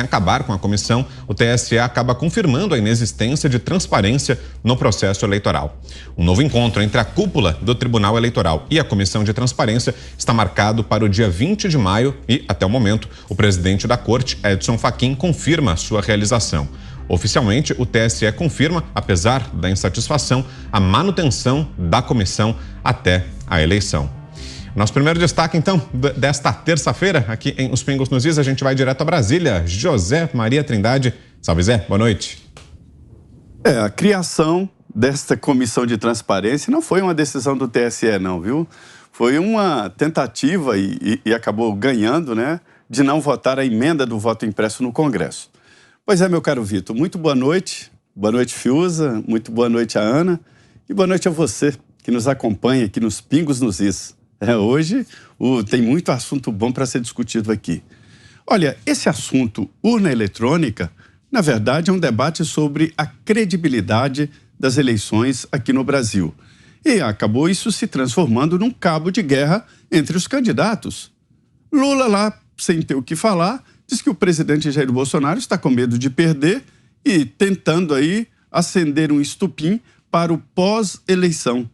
acabar com a comissão, o TSE acaba confirmando a inexistência de transparência no processo eleitoral. Um novo encontro entre a cúpula do Tribunal Eleitoral e a Comissão de Transparência está marcado para o dia 20 de maio e, até o momento, o presidente da Corte, Edson Fachin, confirma sua realização. Oficialmente, o TSE confirma, apesar da insatisfação, a manutenção da comissão até a eleição. Nosso primeiro destaque, então, desta terça-feira, aqui em Os Pingos nos Is, a gente vai direto a Brasília. José Maria Trindade. Salve, Zé. Boa noite. A criação desta comissão de transparência não foi uma decisão do TSE, não, viu? Foi uma tentativa e acabou ganhando, né, de não votar a emenda do voto impresso no Congresso. Pois é, meu caro Vitor, muito boa noite. Boa noite, Fiuza. Muito boa noite a Ana. E boa noite a você, que nos acompanha aqui nos Pingos nos Is. Hoje tem muito assunto bom para ser discutido aqui. Olha, esse assunto urna eletrônica, na verdade, é um debate sobre a credibilidade das eleições aqui no Brasil. E acabou isso se transformando num cabo de guerra entre os candidatos. Lula, lá, sem ter o que falar, diz que o presidente Jair Bolsonaro está com medo de perder e tentando aí acender um estupim para o pós-eleição.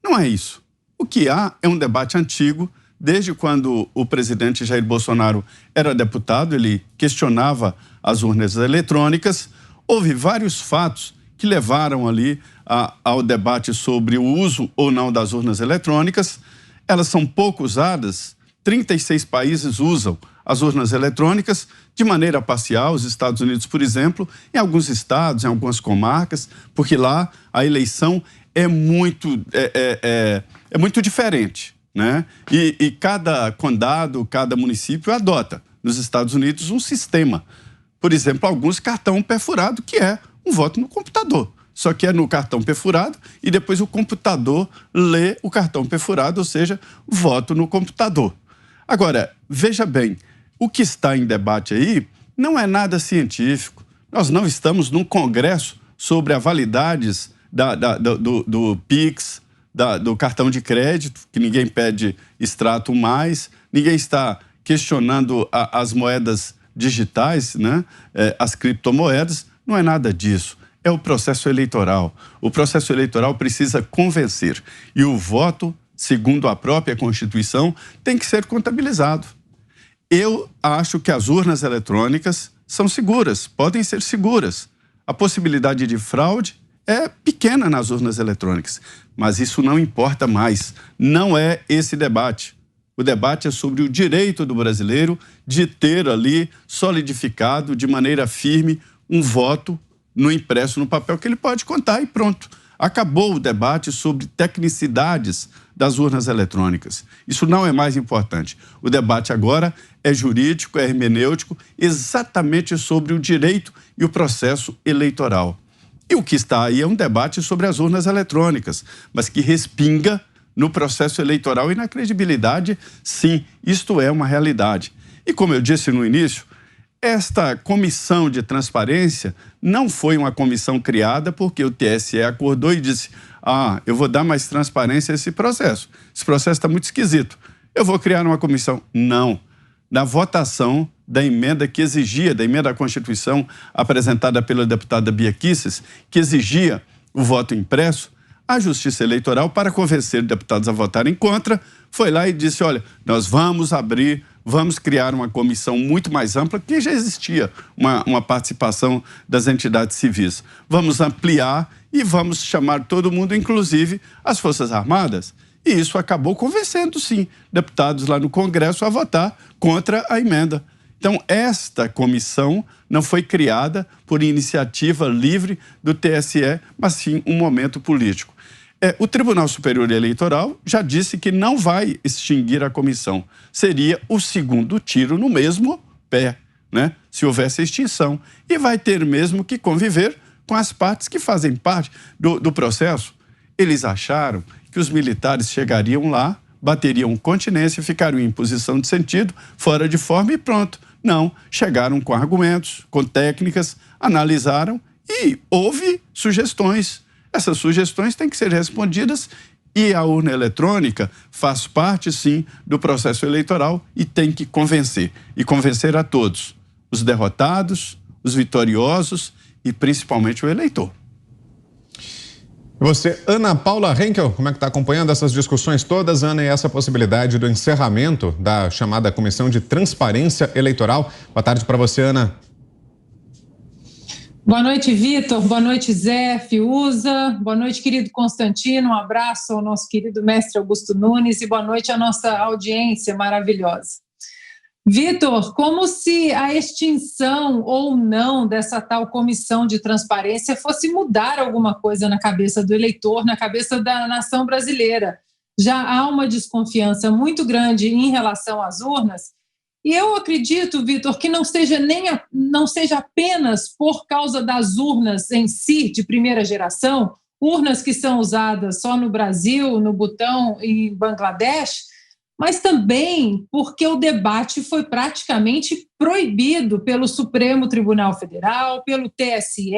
Não é isso. O que há é um debate antigo, desde quando o presidente Jair Bolsonaro era deputado, ele questionava as urnas eletrônicas. Houve vários fatos que levaram ali ao debate sobre o uso ou não das urnas eletrônicas. Elas são pouco usadas, 36 países usam as urnas eletrônicas de maneira parcial, os Estados Unidos, por exemplo, em alguns estados, em algumas comarcas, porque lá a eleição é muito diferente, né? E cada condado, cada município adota, nos Estados Unidos, um sistema. Por exemplo, alguns cartão perfurado, que é um voto no computador. Só que é no cartão perfurado e depois o computador lê o cartão perfurado, ou seja, voto no computador. Agora, veja bem, o que está em debate aí não é nada científico. Nós não estamos num congresso sobre as validades do Pix, do cartão de crédito, que ninguém pede extrato mais, ninguém está questionando as moedas digitais, né? As criptomoedas, não é nada disso. É o processo eleitoral. O processo eleitoral precisa convencer. E o voto, segundo a própria Constituição, tem que ser contabilizado. Eu acho que as urnas eletrônicas são seguras, podem ser seguras. A possibilidade de fraude é pequena nas urnas eletrônicas, mas isso não importa mais. Não é esse debate. O debate é sobre o direito do brasileiro de ter ali solidificado de maneira firme um voto no impresso, no papel, que ele pode contar e pronto. Acabou o debate sobre tecnicidades das urnas eletrônicas. Isso não é mais importante. O debate agora é jurídico, é hermenêutico, exatamente sobre o direito e o processo eleitoral. E o que está aí é um debate sobre as urnas eletrônicas, mas que respinga no processo eleitoral e na credibilidade, sim, isto é uma realidade. E como eu disse no início, esta comissão de transparência não foi uma comissão criada porque o TSE acordou e disse: eu vou dar mais transparência a esse processo. Esse processo está muito esquisito. Eu vou criar uma comissão. Não. Na votação da emenda que exigia, da emenda à Constituição apresentada pela deputada Bia Kicis, que exigia o voto impresso, a Justiça Eleitoral, para convencer deputados a votarem contra, foi lá e disse: olha, nós vamos criar uma comissão muito mais ampla, que já existia uma participação das entidades civis. Vamos ampliar e vamos chamar todo mundo, inclusive as Forças Armadas. E isso acabou convencendo, sim, deputados lá no Congresso a votar contra a emenda. Então, esta comissão não foi criada por iniciativa livre do TSE, mas sim um momento político. O Tribunal Superior Eleitoral já disse que não vai extinguir a comissão. Seria o segundo tiro no mesmo pé, né? Se houvesse extinção. E vai ter mesmo que conviver com as partes que fazem parte do processo. Eles acharam que os militares chegariam lá, bateriam continência, ficariam em posição de sentido, fora de forma e pronto. Não, chegaram com argumentos, com técnicas, analisaram e houve sugestões. Essas sugestões têm que ser respondidas e a urna eletrônica faz parte, sim, do processo eleitoral e tem que convencer. E convencer a todos. os derrotados, os vitoriosos e principalmente o eleitor. Você, Ana Paula Henkel, como é que está acompanhando essas discussões todas, Ana, e essa possibilidade do encerramento da chamada Comissão de Transparência Eleitoral? Boa tarde para você, Ana. Boa noite, Vitor. Boa noite, Zé, Fiuza. Boa noite, querido Constantino. Um abraço ao nosso querido mestre Augusto Nunes e boa noite à nossa audiência maravilhosa. Vitor, como se a extinção ou não dessa tal comissão de transparência fosse mudar alguma coisa na cabeça do eleitor, na cabeça da nação brasileira. Já há uma desconfiança muito grande em relação às urnas. E eu acredito, Vitor, que não seja apenas por causa das urnas em si, de primeira geração, urnas que são usadas só no Brasil, no Butão e em Bangladesh, mas também porque o debate foi praticamente proibido pelo Supremo Tribunal Federal, pelo TSE,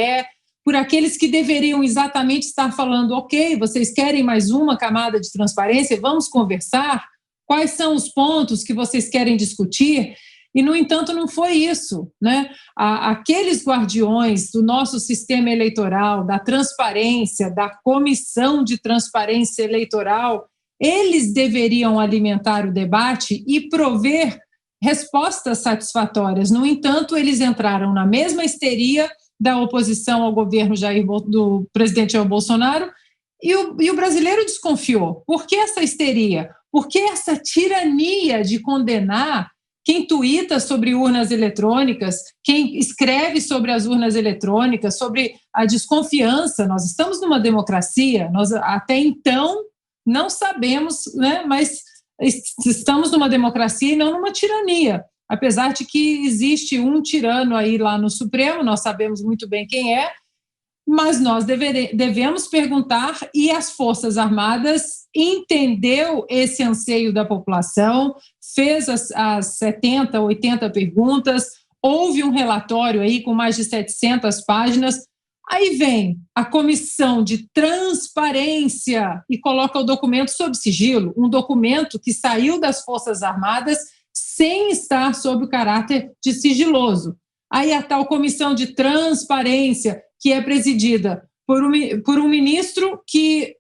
por aqueles que deveriam exatamente estar falando, ok, vocês querem mais uma camada de transparência, vamos conversar, quais são os pontos que vocês querem discutir? E, no entanto, não foi isso, né? Aqueles guardiões do nosso sistema eleitoral, da transparência, da Comissão de Transparência Eleitoral, eles deveriam alimentar o debate e prover respostas satisfatórias. No entanto, eles entraram na mesma histeria da oposição ao governo do presidente Jair Bolsonaro e o brasileiro desconfiou. Por que essa histeria? Por que essa tirania de condenar quem tuita sobre urnas eletrônicas, quem escreve sobre as urnas eletrônicas, sobre a desconfiança? Nós estamos numa democracia, nós até então não sabemos, né, mas estamos numa democracia e não numa tirania. Apesar de que existe um tirano aí lá no Supremo, nós sabemos muito bem quem é, mas nós devemos perguntar, e as Forças Armadas entendeu esse anseio da população, fez as 70, 80 perguntas, houve um relatório aí com mais de 700 páginas. Aí vem a Comissão de Transparência e coloca o documento sob sigilo, um documento que saiu das Forças Armadas sem estar sob o caráter de sigiloso. Aí a tal Comissão de Transparência, que é presidida por um ministro que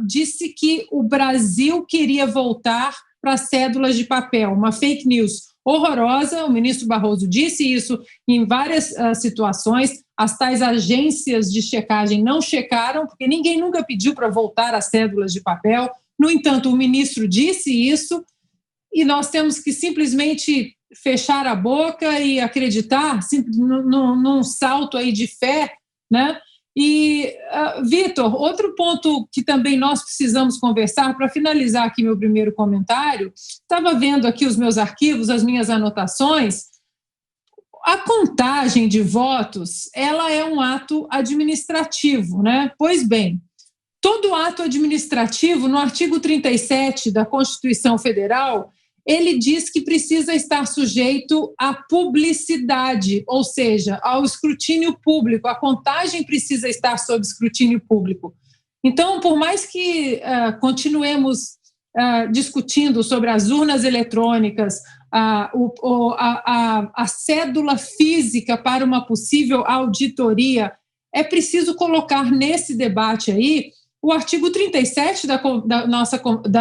disse que o Brasil queria voltar para cédulas de papel, uma fake news horrorosa. O ministro Barroso disse isso em várias situações. As tais agências de checagem não checaram, porque ninguém nunca pediu para voltar às cédulas de papel. No entanto, o ministro disse isso e nós temos que simplesmente fechar a boca e acreditar num salto aí de fé, né? E, Vitor, outro ponto que também nós precisamos conversar, para finalizar aqui meu primeiro comentário, estava vendo aqui os meus arquivos, as minhas anotações. A contagem de votos, ela é um ato administrativo, né? Pois bem, todo ato administrativo, no artigo 37 da Constituição Federal, ele diz que precisa estar sujeito à publicidade, ou seja, ao escrutínio público. A contagem precisa estar sob escrutínio público. Então, por mais que continuemos discutindo sobre as urnas eletrônicas, a cédula física para uma possível auditoria, é preciso colocar nesse debate aí o artigo 37 da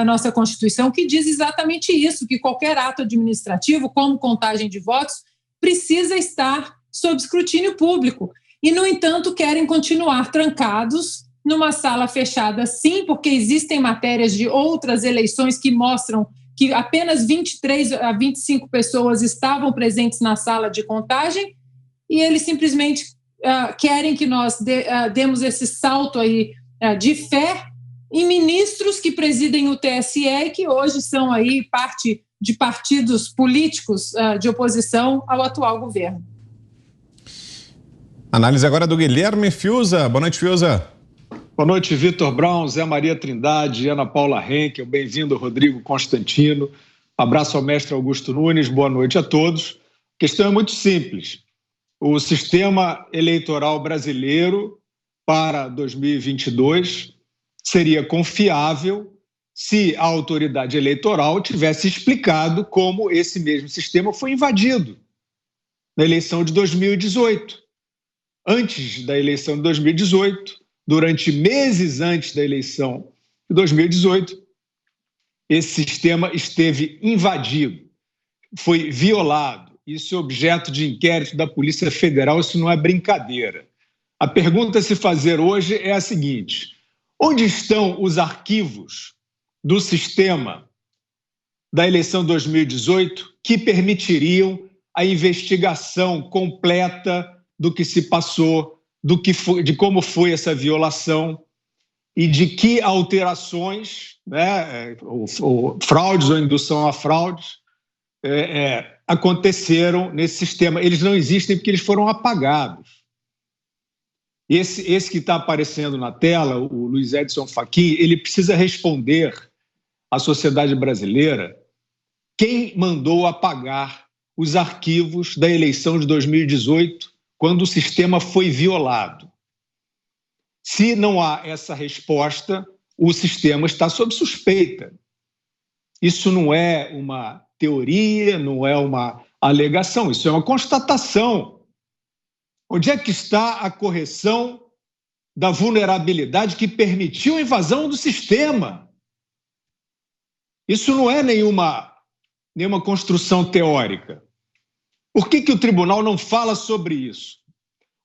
nossa Constituição, que diz exatamente isso, que qualquer ato administrativo, como contagem de votos, precisa estar sob escrutínio público. E, no entanto, querem continuar trancados numa sala fechada, sim, porque existem matérias de outras eleições que mostram que apenas 23 a 25 pessoas estavam presentes na sala de contagem, e eles simplesmente querem que nós demos esse salto aí de fé em ministros que presidem o TSE e que hoje são aí parte de partidos políticos de oposição ao atual governo. Análise agora do Guilherme Fiuza. Boa noite, Fiuza. Boa noite, Vitor Brown, Zé Maria Trindade, Ana Paula Henkel, bem-vindo, Rodrigo Constantino. Abraço ao mestre Augusto Nunes, boa noite a todos. A questão é muito simples. O sistema eleitoral brasileiro para 2022 seria confiável se a autoridade eleitoral tivesse explicado como esse mesmo sistema foi invadido. na eleição de 2018. Antes da eleição de 2018, durante meses antes da eleição de 2018, esse sistema esteve invadido, foi violado. Isso é objeto de inquérito da Polícia Federal, isso não é brincadeira. A pergunta a se fazer hoje é a seguinte: onde estão os arquivos do sistema da eleição de 2018 que permitiriam a investigação completa do que se passou, de como foi essa violação e de que alterações, né, ou fraudes ou indução a fraudes, aconteceram nesse sistema? Eles não existem porque eles foram apagados. Esse que está aparecendo na tela, o Luiz Edson Fachin, ele precisa responder à sociedade brasileira quem mandou apagar os arquivos da eleição de 2018 quando o sistema foi violado. Se não há essa resposta, o sistema está sob suspeita. Isso não é uma teoria, não é uma alegação, isso é uma constatação. Onde é que está a correção da vulnerabilidade que permitiu a invasão do sistema? Isso não é nenhuma construção teórica. Por que o tribunal não fala sobre isso?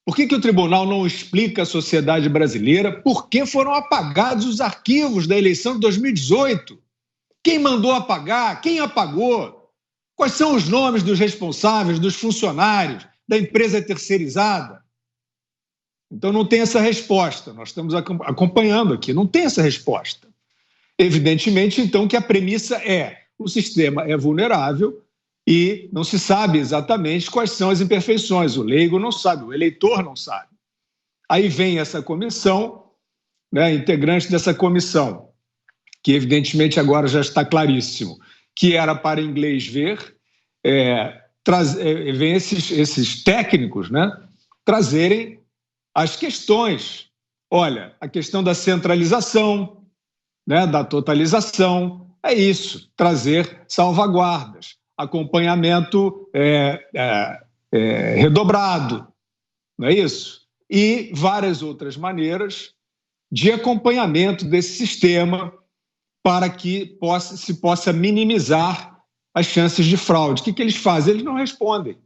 Por que o tribunal não explica à sociedade brasileira por que foram apagados os arquivos da eleição de 2018? Quem mandou apagar? Quem apagou? Quais são os nomes dos responsáveis, dos funcionários, da empresa terceirizada? Então não tem essa resposta. Nós estamos acompanhando aqui, não tem essa resposta. Evidentemente, então, que a premissa é: o sistema é vulnerável e não se sabe exatamente quais são as imperfeições. O leigo não sabe, o eleitor não sabe. Aí vem essa comissão, né, integrante dessa comissão, que evidentemente agora já está claríssimo, que era para inglês ver, vem esses técnicos, né, trazerem as questões. Olha, a questão da centralização, né, da totalização, é isso, trazer salvaguardas, acompanhamento redobrado, não é isso? E várias outras maneiras de acompanhamento desse sistema para que se possa minimizar as chances de fraude. O que eles fazem? Eles não respondem.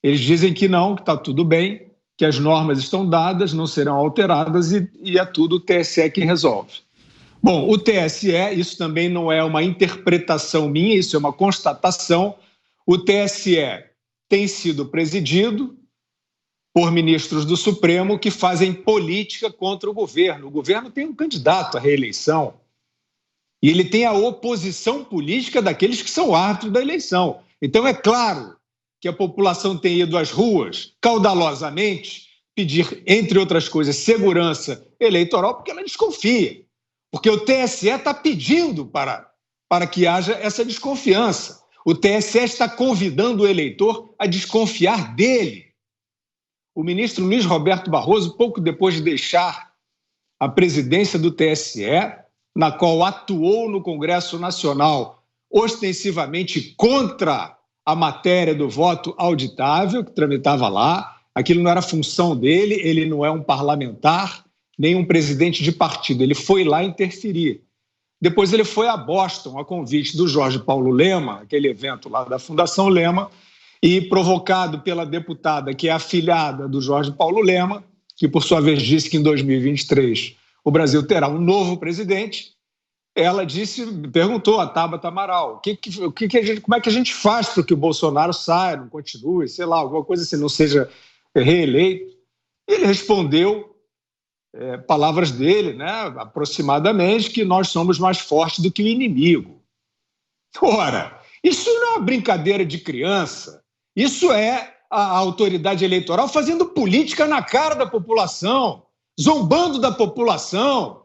Eles dizem que não, que está tudo bem, que as normas estão dadas, não serão alteradas e é tudo o TSE que resolve. Bom, o TSE, isso também não é uma interpretação minha, isso é uma constatação. O TSE tem sido presidido por ministros do Supremo que fazem política contra o governo. O governo tem um candidato à reeleição e ele tem a oposição política daqueles que são árbitros da eleição. Então, é claro que a população tem ido às ruas caudalosamente pedir, entre outras coisas, segurança eleitoral, porque ela desconfia. Porque o TSE está pedindo para que haja essa desconfiança. O TSE está convidando o eleitor a desconfiar dele. O ministro Luiz Roberto Barroso, pouco depois de deixar a presidência do TSE, na qual atuou no Congresso Nacional ostensivamente contra a matéria do voto auditável, que tramitava lá, aquilo não era função dele, ele não é um parlamentar, nem um presidente de partido, ele foi lá interferir. Depois ele foi a Boston, a convite do Jorge Paulo Lema, aquele evento lá da Fundação Lema, e provocado pela deputada que é afilhada do Jorge Paulo Lema, que por sua vez disse que em 2023 o Brasil terá um novo presidente, ela perguntou a Tabata Amaral, como é que a gente faz para que o Bolsonaro saia, não continue, sei lá, alguma coisa assim, não seja reeleito. E ele respondeu, palavras dele, né, aproximadamente, que nós somos mais fortes do que o inimigo. Ora, isso não é uma brincadeira de criança, isso é a autoridade eleitoral fazendo política na cara da população, zombando da população,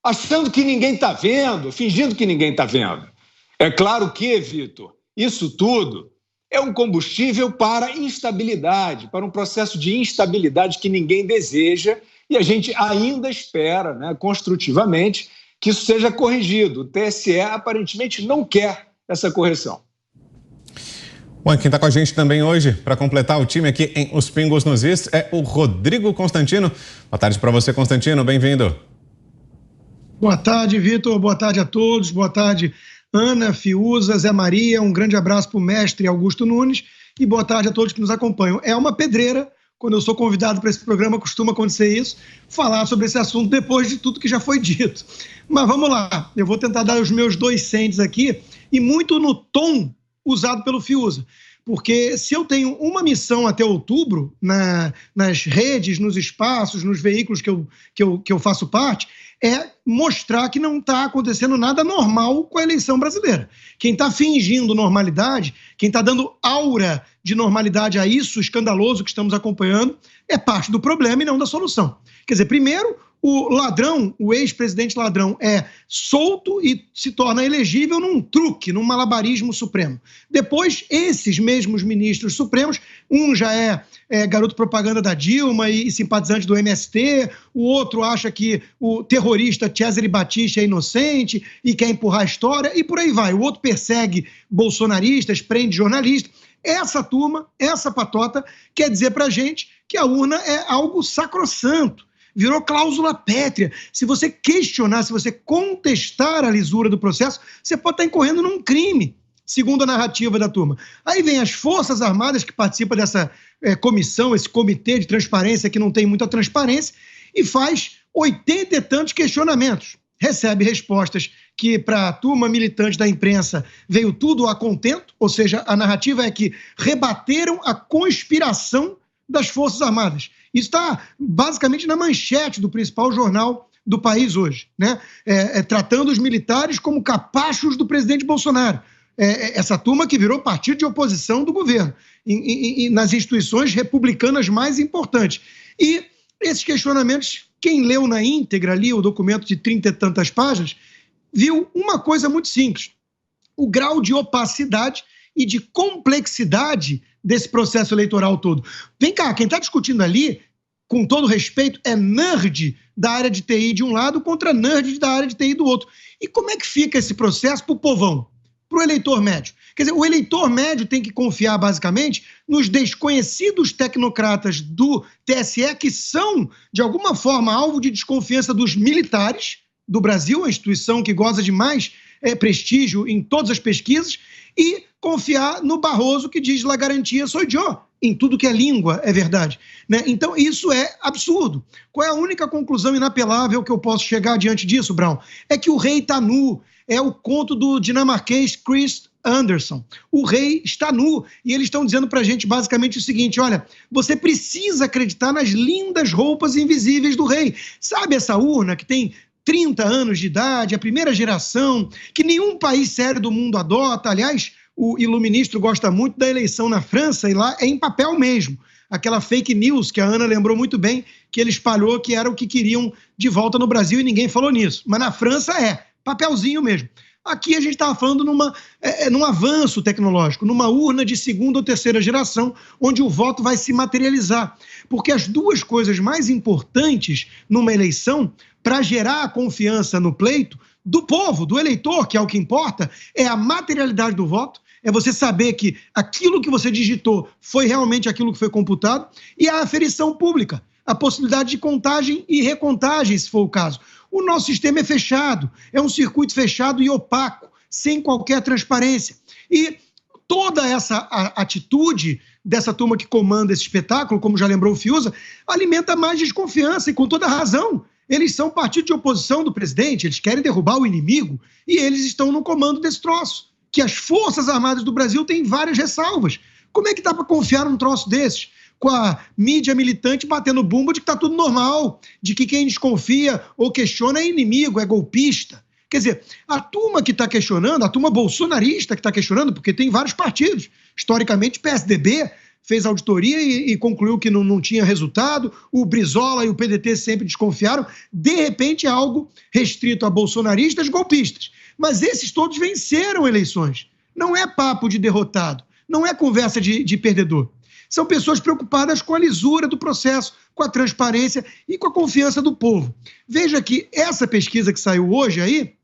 achando que ninguém está vendo, fingindo que ninguém está vendo. É claro que, Vitor, isso tudo é um combustível para instabilidade, para um processo de instabilidade que ninguém deseja e a gente ainda espera, né, construtivamente, que isso seja corrigido. O TSE aparentemente não quer essa correção. Bom, quem está com a gente também hoje, para completar o time aqui em Os Pingos nos Is, é o Rodrigo Constantino. Boa tarde para você, Constantino, bem-vindo. Boa tarde, Vitor, boa tarde a todos, boa tarde, Ana, Fiuza, Zé Maria, um grande abraço para o mestre Augusto Nunes e boa tarde a todos que nos acompanham. É uma pedreira, quando eu sou convidado para esse programa, costuma acontecer isso, falar sobre esse assunto depois de tudo que já foi dito. Mas vamos lá, eu vou tentar dar os meus 2 cents aqui e muito no tom usado pelo Fiuza, porque se eu tenho uma missão até outubro, nas redes, nos espaços, nos veículos que eu faço parte, é mostrar que não está acontecendo nada normal com a eleição brasileira. Quem está fingindo normalidade, quem está dando aura de normalidade a isso escandaloso que estamos acompanhando, é parte do problema e não da solução. Quer dizer, primeiro, o ladrão, o ex-presidente ladrão, é solto e se torna elegível num truque, num malabarismo supremo. Depois, esses mesmos ministros supremos, um já é garoto propaganda da Dilma e simpatizante do MST, o outro acha que o terrorista Cesare Battisti é inocente e quer empurrar a história, e por aí vai. O outro persegue bolsonaristas, prende jornalistas. Essa turma, essa patota, quer dizer pra gente que a urna é algo sacrossanto. Virou cláusula pétrea. Se você questionar, se você contestar a lisura do processo, você pode estar incorrendo num crime, segundo a narrativa da turma. Aí vem as Forças Armadas, que participam dessa comissão, esse comitê de transparência, que não tem muita transparência, e faz 80 e tantos questionamentos. Recebe respostas que, para a turma militante da imprensa, veio tudo a contento, ou seja, a narrativa é que rebateram a conspiração das Forças Armadas. Isso está basicamente na manchete do principal jornal do país hoje, né? Tratando os militares como capachos do presidente Bolsonaro. Essa turma que virou partido de oposição do governo, nas instituições republicanas mais importantes. E esses questionamentos, quem leu na íntegra ali o documento de 30 e tantas páginas, viu uma coisa muito simples: o grau de opacidade e de complexidade desse processo eleitoral todo. Vem cá, quem está discutindo ali, com todo respeito, é nerd da área de TI de um lado contra nerd da área de TI do outro. E como é que fica esse processo para o povão, para o eleitor médio? Quer dizer, o eleitor médio tem que confiar, basicamente, nos desconhecidos tecnocratas do TSE, que são, de alguma forma, alvo de desconfiança dos militares do Brasil, a instituição que goza de mais prestígio em todas as pesquisas, e confiar no Barroso, que diz la garantia sou eu, em tudo que é língua, é verdade, né? Então, isso é absurdo. Qual é a única conclusão inapelável que eu posso chegar diante disso, Brown? É que o rei está nu. É o conto do dinamarquês Chris Anderson. O rei está nu. E eles estão dizendo para a gente basicamente o seguinte: olha, você precisa acreditar nas lindas roupas invisíveis do rei. Sabe essa urna que tem 30 anos de idade, a primeira geração, que nenhum país sério do mundo adota? Aliás, o iluministro gosta muito da eleição na França, e lá é em papel mesmo. Aquela fake news que a Ana lembrou muito bem, que ele espalhou, que era o que queriam de volta no Brasil, e ninguém falou nisso. Mas na França papelzinho mesmo. Aqui a gente estava falando num avanço tecnológico, numa urna de segunda ou terceira geração, onde o voto vai se materializar. Porque as duas coisas mais importantes numa eleição, para gerar a confiança no pleito do povo, do eleitor, que é o que importa, é a materialidade do voto, é você saber que aquilo que você digitou foi realmente aquilo que foi computado, e a aferição pública, a possibilidade de contagem e recontagem, se for o caso. O nosso sistema é fechado, é um circuito fechado e opaco, sem qualquer transparência. E toda essa atitude dessa turma que comanda esse espetáculo, como já lembrou o Fiuza, alimenta mais desconfiança, e com toda razão. Eles são partido de oposição do presidente, eles querem derrubar o inimigo, e eles estão no comando desse troço, que as Forças Armadas do Brasil têm várias ressalvas. Como é que dá para confiar num troço desses? Com a mídia militante batendo bumbo de que está tudo normal, de que quem desconfia ou questiona é inimigo, é golpista. Quer dizer, a turma que está questionando, a turma bolsonarista que está questionando, porque tem vários partidos, historicamente o PSDB fez auditoria e concluiu que não tinha resultado, o Brizola e o PDT sempre desconfiaram, de repente é algo restrito a bolsonaristas golpistas. Mas esses todos venceram eleições. Não é papo de derrotado, não é conversa de perdedor. São pessoas preocupadas com a lisura do processo, com a transparência e com a confiança do povo. Veja que essa pesquisa que saiu hoje aí,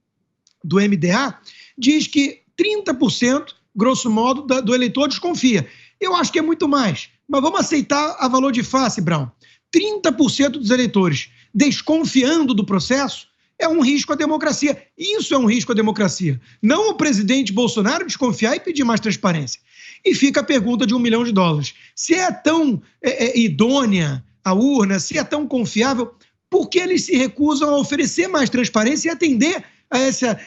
do MDA, diz que 30% grosso modo, do eleitor desconfia. Eu acho que é muito mais, mas vamos aceitar a valor de face, Brown. 30% dos eleitores desconfiando do processo é um risco à democracia. Isso é um risco à democracia. Não o presidente Bolsonaro desconfiar e pedir mais transparência. E fica a pergunta de $1 milhão. Se é tão idônea a urna, se é tão confiável, por que eles se recusam a oferecer mais transparência e atender a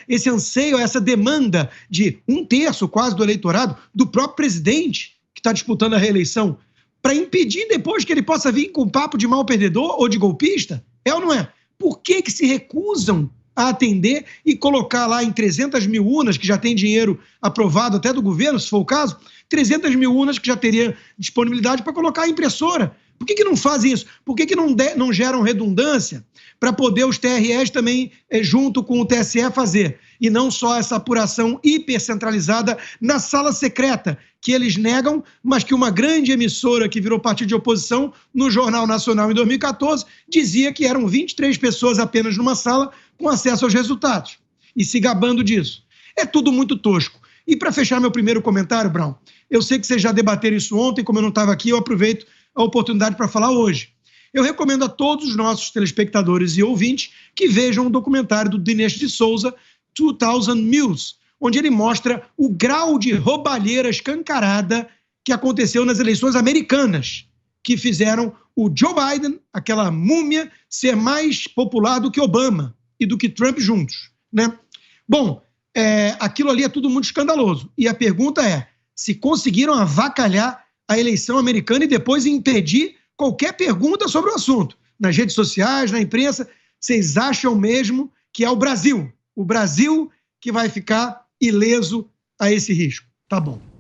esse anseio, a essa demanda de 1/3 quase do eleitorado, do próprio presidente que está disputando a reeleição, para impedir depois que ele possa vir com papo de mal perdedor ou de golpista? É ou não é? Por que se recusam a atender e colocar lá em 300 mil urnas, que já tem dinheiro aprovado até do governo, se for o caso, 300 mil urnas que já teria disponibilidade para colocar a impressora? Por que não fazem isso? Por que não geram redundância para poder os TREs também, junto com o TSE, fazer? E não só essa apuração hipercentralizada na sala secreta, que eles negam, mas que uma grande emissora que virou partido de oposição no Jornal Nacional em 2014 dizia que eram 23 pessoas apenas numa sala com acesso aos resultados. E se gabando disso. É tudo muito tosco. E para fechar meu primeiro comentário, Brown, eu sei que vocês já debateram isso ontem, como eu não estava aqui, eu aproveito a oportunidade para falar hoje. Eu recomendo a todos os nossos telespectadores e ouvintes que vejam o documentário do Dinesh de Souza, 2000 Mules, onde ele mostra o grau de roubalheira escancarada que aconteceu nas eleições americanas, que fizeram o Joe Biden, aquela múmia, ser mais popular do que Obama e do que Trump juntos, né? Bom, aquilo ali é tudo muito escandaloso. E a pergunta é, se conseguiram avacalhar a eleição americana e depois impedir qualquer pergunta sobre o assunto, nas redes sociais, na imprensa, vocês acham mesmo que é o Brasil que vai ficar ileso a esse risco? Tá bom.